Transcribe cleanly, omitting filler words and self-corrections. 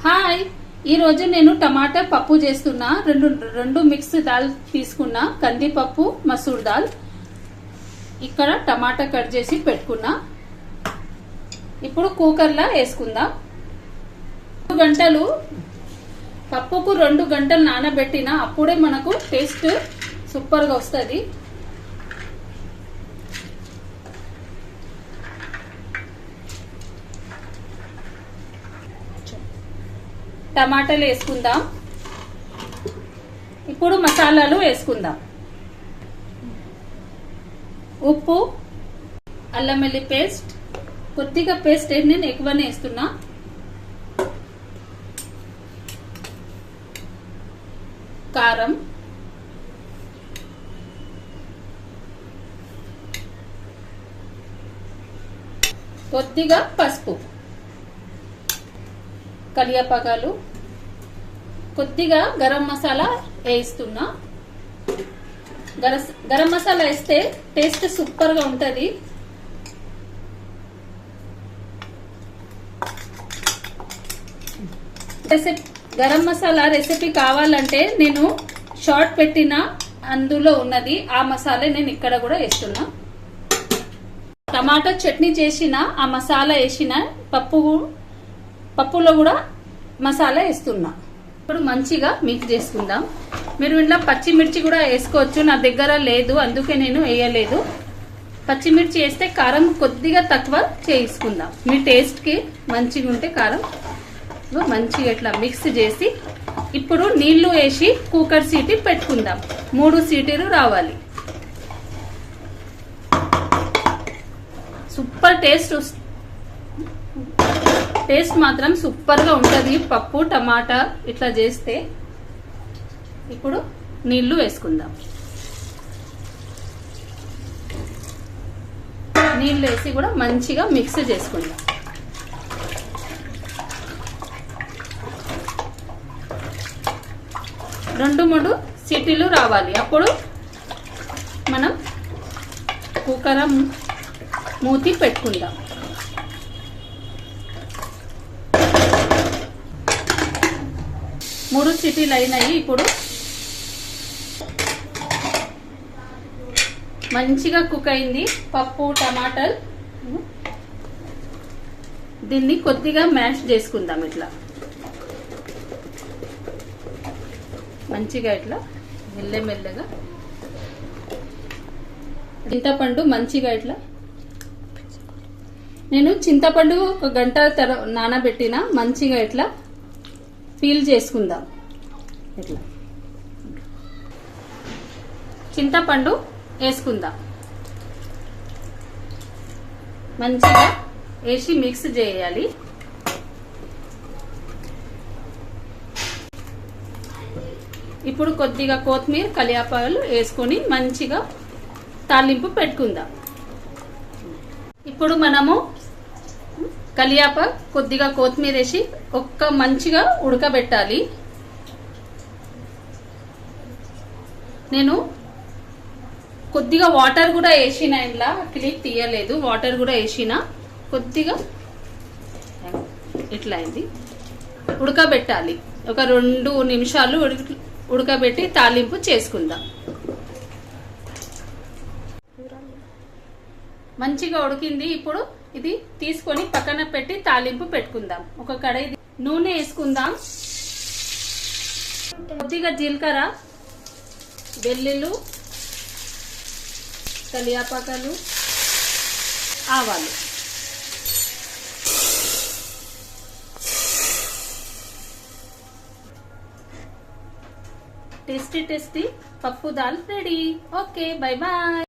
Hi, ఈ రోజు నేను టమాటా పప్పు చేస్తున్నా. రెండు మిక్స్ దాల్ తీసుకున్నా, కందిపప్పు, మసూర్ దాల్. ఇక్కడ టమాటా కట్ చేసి పెట్టుకున్నా. ఇప్పుడు కుక్కర్లో వేసుకుందాం. 2 గంటలు పప్పుకు 2 గంటలు నానబెట్టినా, అప్పుడే మనకు టేస్ట్ సూపర్ గా వస్తుంది. టమాటాలు వేసుకుందాం. ఇప్పుడు మసాలాలు వేసుకుందాం. ఉప్పు, అల్లం వెల్లుల్లి పేస్ట్, కొద్దిగా పేస్ట్ నేను ఎక్కువనే వేస్తున్నా. కారం, కొద్దిగా పసుపు, కరివేపాకాలు, కొద్దిగా గరం మసాలా వేస్తున్నా. గరం మసాలా వేస్తే టేస్ట్ సూపర్ గా ఉంటది. గరం మసాలా రెసిపీ కావాలంటే నేను షార్ట్ పెట్టిన అందులో ఉన్నది, ఆ మసాలా నేను ఇక్కడ కూడా వేస్తున్నా. టమాటా చట్నీ చేసిన ఆ మసాలా వేసిన పప్పులో కూడా మసాలా వేస్తున్నా. ఇప్పుడు మంచిగా మిక్స్ చేసుకుందాం. మీరు ఇంట్లో పచ్చిమిర్చి కూడా వేసుకోవచ్చు, నా దగ్గర లేదు అందుకే నేను వేయలేదు. పచ్చిమిర్చి వేస్తే కారం కొద్దిగా తక్కువ చేసుకుందాం. మీ టేస్ట్ కి మంచిగా ఉంటే కారం మంచిగా ఇట్లా మిక్స్ చేసి ఇప్పుడు నీళ్లు వేసి కుక్కర్ సీటీ పెట్టుకుందాం. 3 సీటీలు రావాలి. సూపర్ టేస్ట్ మాత్రం సూపర్ గా ఉంటది పప్పు టమాటా ఇట్లా చేస్తే. ఇప్పుడు నీళ్లు వేసుకుందాం. నీళ్లు వేసి కూడా మంచిగా మిక్స్ చేసుకుందాం. రెండు 3 సీటీలు రావాలి. అప్పుడు మనం కుక్కర్ మూతి పెట్టుకుందాం. మూడు సీటీలు అయినాయి. ఇప్పుడు మంచిగా కుక్ అయింది పప్పు టమాటాలు. దీన్ని కొద్దిగా మ్యాష్ చేసుకుందాం. ఇట్లా మంచిగా ఇట్లా మెల్లమెల్లగా. చింతపండు మంచిగా ఇట్లా నేను చింతపండు 1 గంట నానబెట్టిన, మంచిగా ఇట్లా పీల్ చేసుకుందాం. ఇట్లా చింతపండు వేసుకుందాం. మంచిగా వేసి మిక్స్ చేయాలి. ఇప్పుడు కొద్దిగా కొత్తిమీర కరివేపాకులు వేసుకొని మంచిగా తాలింపు పెట్టుకుందాం. ఇప్పుడు మనము కరివేపాకు కొద్దిగా కొత్తిమీర వేసి మంచిగా ఉడకబెట్టాలి. నేను కొద్దిగా వాటర్ కూడా వేసిన, ఇంట్లో క్లిప్ తీయలేదు, వాటర్ కూడా వేసిన. కొద్దిగా ఇట్లా అయింది. ఉడకబెట్టాలి. ఒక 2 నిమిషాలు ఉడకబెట్టి తాలింపు చేసుకుందాం. మంచిగా ఉడికింది. ఇప్పుడు ఇది తీసుకొని పక్కన పెట్టి తాలింపు పెట్టుకుందాం. ఒక కడాయి నూనె వేసుకుందాం. కొద్దిగా జీలకర్ర, వెల్లుల్లి, కరివేపాకులు, ఆవాలు. టేస్టీ పప్పు దాల్ రెడీ. Okay, bye bye.